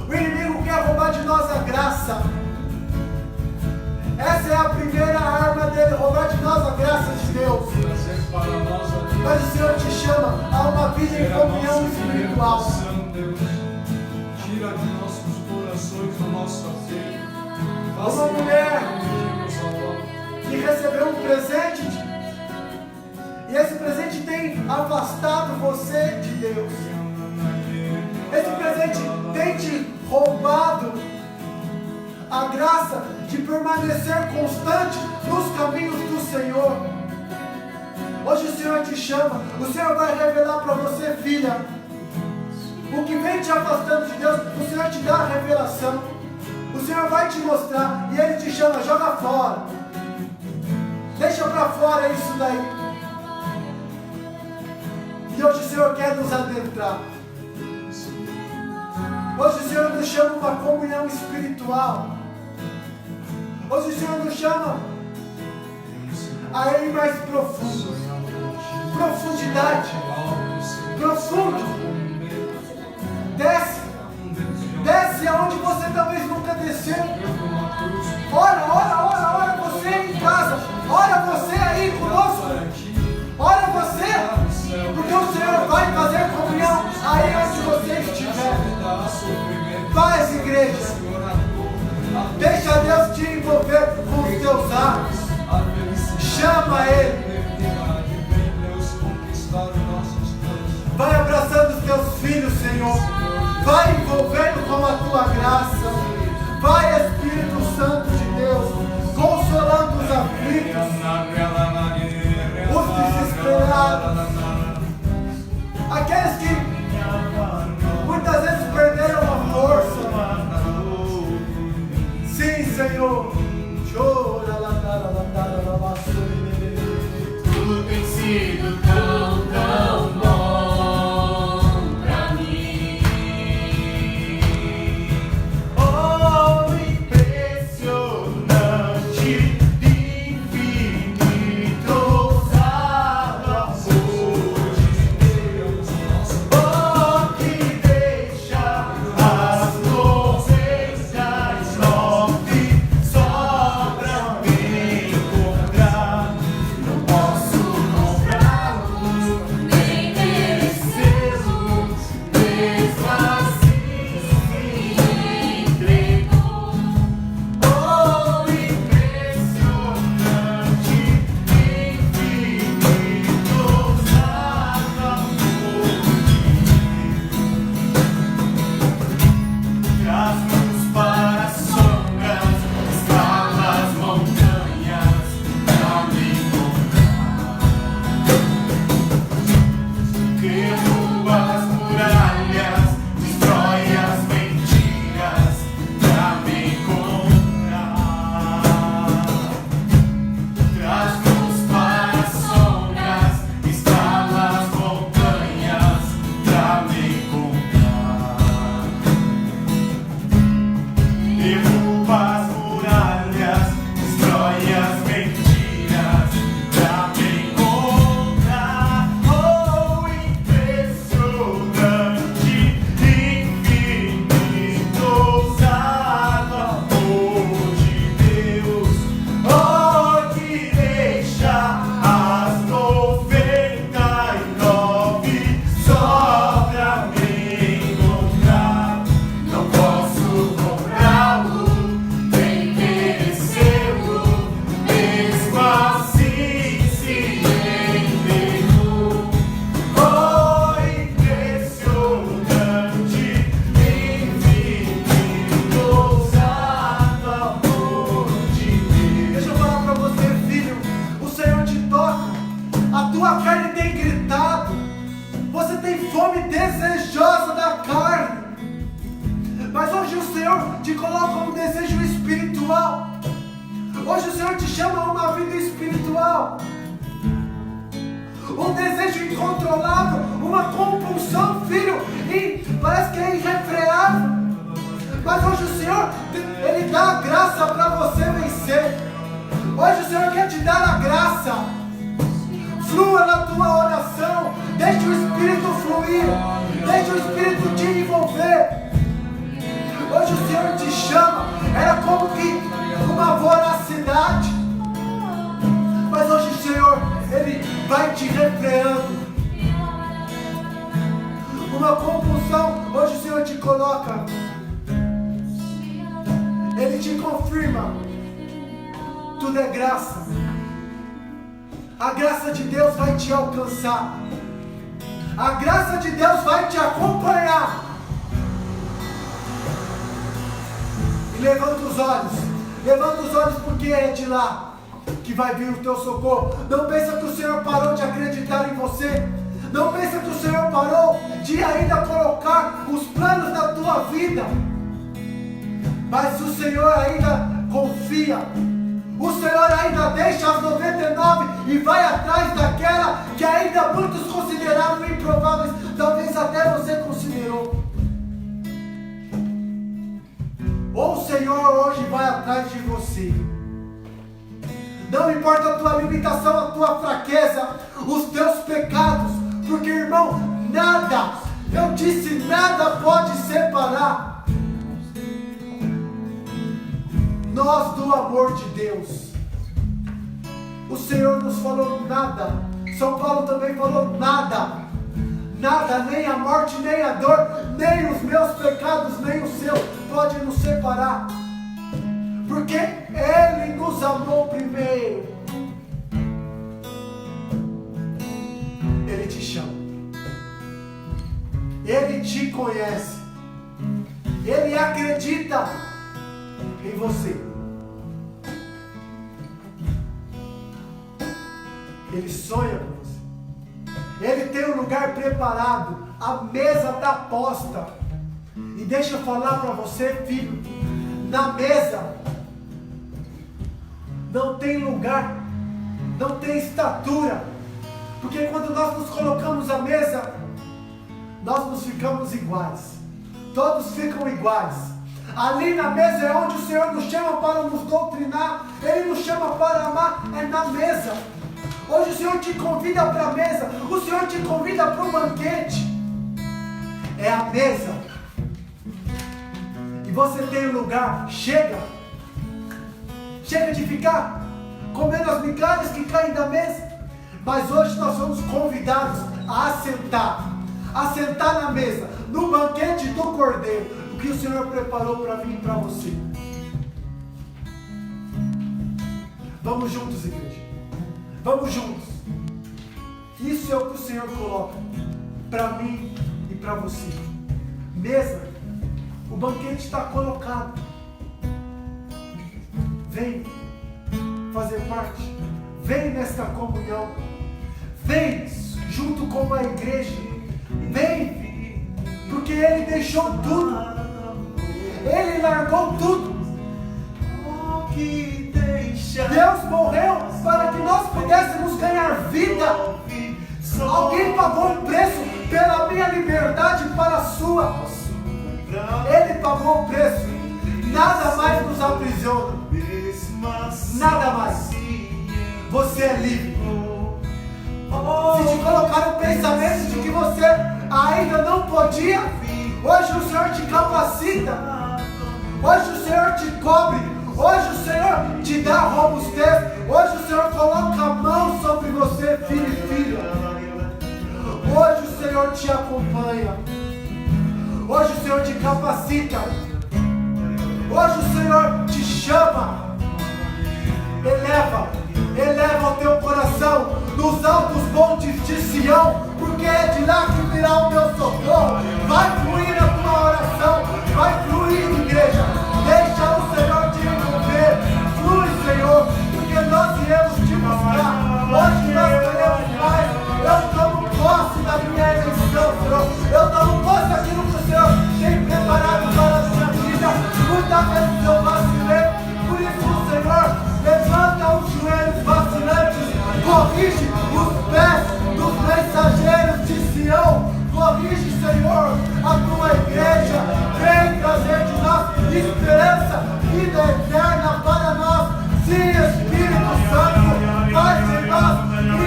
O inimigo quer roubar de nós a graça. Essa é a primeira arma dele, roubar de nós a graça de Deus. Mas o Senhor te chama a uma vida em comunhão espiritual. Tira de nossos corações o nosso fazer. Uma mulher que recebeu um presente e esse presente tem afastado você de Deus. Esse presente tem te roubado a graça de permanecer constante nos caminhos do Senhor. Hoje o Senhor te chama, o Senhor vai revelar para você, filha, o que vem te afastando de Deus. O Senhor te dá a revelação, o Senhor vai te mostrar e Ele te chama, joga fora, deixa para fora isso daí. E hoje o Senhor quer nos adentrar. Hoje o Senhor nos chama uma comunhão espiritual. Hoje o Senhor nos chama aí mais profundo. Profundidade. Profundo. Desce. Desce aonde você talvez nunca desceu. Ora você em casa. Ora você aí conosco. Ora você. Porque o Senhor vai fazer comunhão aí onde você estiver. Faz, igreja. Deixa Deus te envolver com os teus atos. Chama Ele. Vai abraçando os teus filhos, Senhor. Vai envolvendo com a tua graça. Vai, Espírito Santo de Deus, consolando os aflitos, os desesperados, aqueles que muitas vezes perderam a força. Sim, Senhor. Tudo tem sido tão bom pra mim. Oh, impressionante, infinito, ousado amor de Deus. Oh, que deixa as nuvens das nove só pra me encontrar. Não posso comprá-los, nem merecê-los, mesmo assim me entregou. Oh, impressionante, infinito, ousado amor de Deus. Traz-nos para as sombras, escala as montanhas pra me encontrar. Derruba as muralhas, destrói as mentiras pra me encontrar. Traz-nos para as sombras, escala as montanhas pra me encontrar. Derruba as muralhas, destrói as mentiras pra me encontrar. Oh, impressionante, infinito, ousado amor de Deus. Oh, que deixa as 99 só pra me encontrar. Não posso comprá-lo, nem merecê-lo, mesmo assim se entregou. Oh, impressionante, infinito, ousado amor de Deus. Deixa eu falar pra você, filho. O Senhor te toca. A tua carne tem gritado. Você tem fome desejosa da carne. Mas hoje o Senhor te coloca um desejo espiritual. Hoje o Senhor te chama a uma vida espiritual. Um desejo incontrolável, uma compulsão, filho, e parece que é irrefreável. Mas hoje o Senhor, Ele dá a graça para você vencer. Hoje o Senhor quer te dar a graça. Flua na tua oração. Deixa o Espírito fluir. Deixa o Espírito te envolver. Hoje o Senhor te chama. Era como que uma voracidade. Mas hoje o Senhor, Ele vai te refreando. Uma compulsão. Hoje o Senhor te coloca. Ele te confirma. Tudo é graça. A graça de Deus vai te alcançar. A graça de Deus vai te acompanhar. E levanta os olhos. Levanta os olhos porque é de lá que vai vir o teu socorro. Não pensa que o Senhor parou de acreditar em você. Não pensa que o Senhor parou de ainda colocar os planos da tua vida. Mas o Senhor ainda confia. O Senhor ainda deixa as 99 e vai atrás daquela que ainda muitos consideraram improváveis. Talvez até você considerou. Ou o Senhor hoje vai atrás de você. Não importa a tua limitação, a tua fraqueza, os teus pecados, porque, irmão, nada, eu disse, nada pode separar nós do amor de Deus. O Senhor nos falou nada. São Paulo também falou nada. Nada, nem a morte, nem a dor, nem os meus pecados, nem o seu, pode nos separar. Porque Ele nos amou primeiro. Ele te chama. Ele te conhece. Ele acredita em você. Ele sonha com você. Ele tem um lugar preparado. A mesa está posta. E deixa eu falar para você, filho. Na mesa não tem lugar, não tem estatura. Porque quando nós nos colocamos à mesa, nós nos ficamos iguais. Todos ficam iguais. Ali na mesa é onde o Senhor nos chama para nos doutrinar. Ele nos chama para amar, é na mesa. Hoje o Senhor te convida para a mesa. O Senhor te convida para o banquete. É a mesa. E você tem um lugar. Chega. Chega de ficar comendo as migalhas que caem da mesa. Mas hoje nós somos convidados a assentar. Assentar na mesa. No banquete do Cordeiro. O que o Senhor preparou para mim e para você. Vamos juntos, igreja. Vamos juntos. Isso é o que o Senhor coloca para mim e para você. Mesa. O banquete está colocado. Vem fazer parte. Vem nesta comunhão. Vem junto com a igreja. Vem. Porque Ele deixou tudo. Ele largou tudo. Deus morreu para que nós pudéssemos ganhar vida. Alguém pagou um preço pela minha liberdade para a sua. Ele pagou o preço. Nada mais nos aprisiona. Nada mais. Você é livre. Se te colocar o pensamento de que você ainda não podia, hoje o Senhor te capacita. Hoje o Senhor te cobre. Hoje o Senhor te dá robustez. Hoje o Senhor coloca a mão sobre você, filho e filha. Hoje o Senhor te acompanha. Hoje o Senhor te capacita. Hoje o Senhor te chama. Eleva o teu coração nos altos montes de Sião, porque é de lá que virá o meu socorro. Vai fluir a tua oração. Vai fluir, igreja. Deixa o Senhor te envolver. Flui, Senhor, porque nós iremos te buscar. Hoje nós queremos mais. Eu tomo posse da minha eleição, Senhor. Eu tomo posse daquilo que o Senhor tem preparado para a minha vida. Muitas vezes eu vacilei. Por isso, Senhor, levanta os joelhos vacilantes. Corrige os pés dos mensageiros de Sião. Corrige, Senhor, a tua igreja. Vem trazer de nós esperança, vida eterna para nós. Sim, Espírito Santo, faz de nós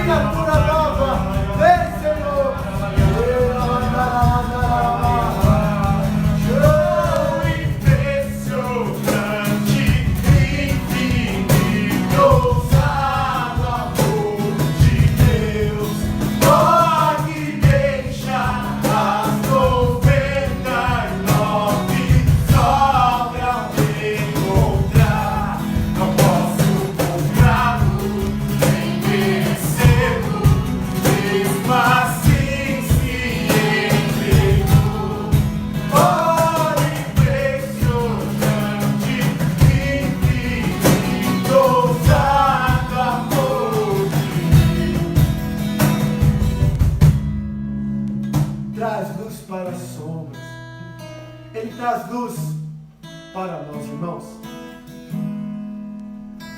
criatura nova. Vem, Senhor. Traz luz para nós, irmãos.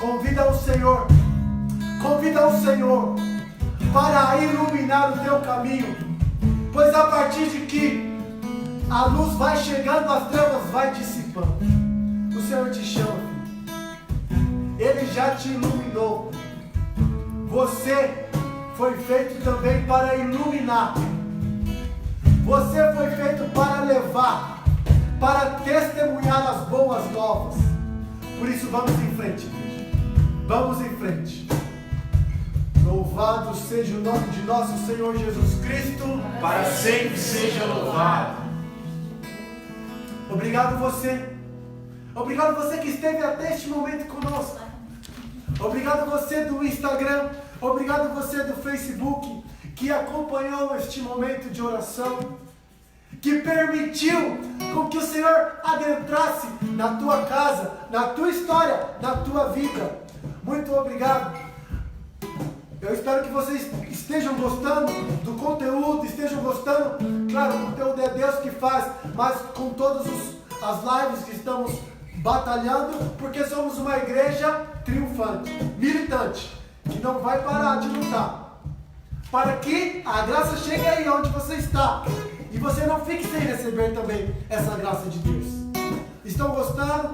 Convida o Senhor para iluminar o teu caminho, pois a partir de que a luz vai chegando, as trevas vai dissipando. O Senhor te chama, filho. Ele já te iluminou. Você foi feito também para iluminar. Você foi feito para levar, para testemunhar as boas novas. Por isso vamos em frente, igreja. Vamos em frente. Louvado seja o nome de nosso Senhor Jesus Cristo. Para sempre seja louvado. Obrigado você. Obrigado você que esteve até este momento conosco. Obrigado você do Instagram. Obrigado você do Facebook que acompanhou este momento de oração, que permitiu com que o Senhor adentrasse na tua casa, na tua história, na tua vida. Muito obrigado. Eu espero que vocês estejam gostando do conteúdo, estejam gostando. Claro, o conteúdo é Deus que faz, mas com todas as lives que estamos batalhando, porque somos uma igreja triunfante, militante, que não vai parar de lutar, para que a graça chegue aí onde você está, e você não fique sem receber também essa graça de Deus. Estão gostando?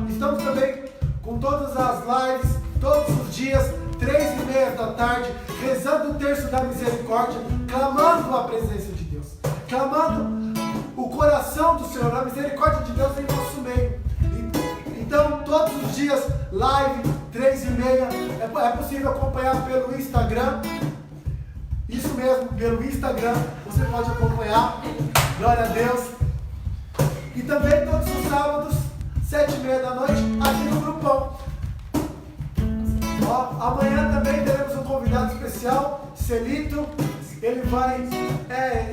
Estamos também com todas as lives, todos os dias, 3:30 da tarde, rezando o terço da misericórdia, clamando a presença de Deus, clamando o coração do Senhor, a misericórdia de Deus em nosso meio. Então, todos os dias, live, 3:30, é possível acompanhar pelo Instagram. Isso mesmo, pelo Instagram, você pode acompanhar. Glória a Deus. E também todos os sábados, 7:30 da noite, aqui no Grupão. Ó, amanhã também teremos um convidado especial, Celito. Ele vai,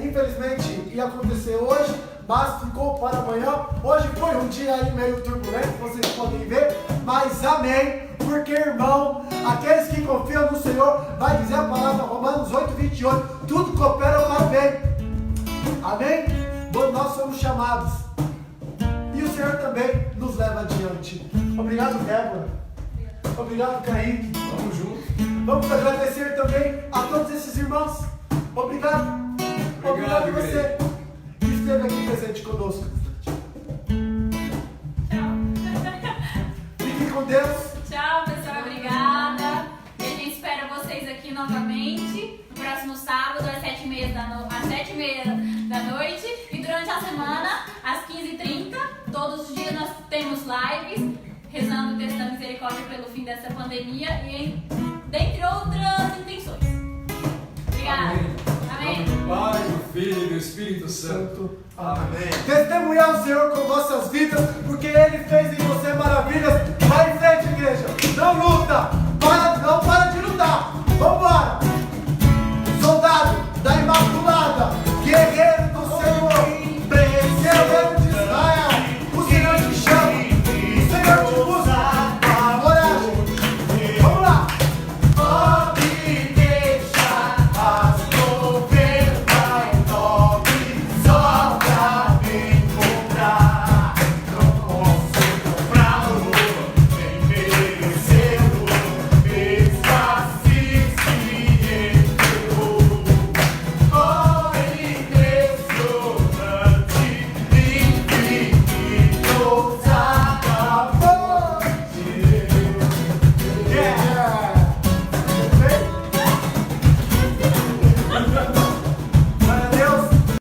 infelizmente, ia acontecer hoje, mas ficou para amanhã. Hoje foi um dia aí meio turbulento, vocês podem ver, mas amém, porque, irmão, aqueles que confiam no Senhor, vai dizer a palavra Romanos 8:28, tudo coopera para o bem. Amém? Nós somos chamados. E o Senhor também nos leva adiante. Obrigado, Débora. Obrigado, Kaique. Vamos junto. Vamos agradecer também a todos esses irmãos. Obrigado. Obrigado a você que esteve aqui presente conosco. Tchau. Fique com Deus. Tchau, pessoal. Obrigada. E a gente espera vocês aqui novamente no próximo sábado, às 7:30 da noite. E durante a semana, às 15:30, todos os dias nós temos lives, rezando o texto da misericórdia pelo fim dessa pandemia e dentre outras intenções. Obrigada. Amém. Amém. Em nome do Pai, do Filho e do Espírito Santo. Amém. Testemunhar o Senhor com vossas vidas.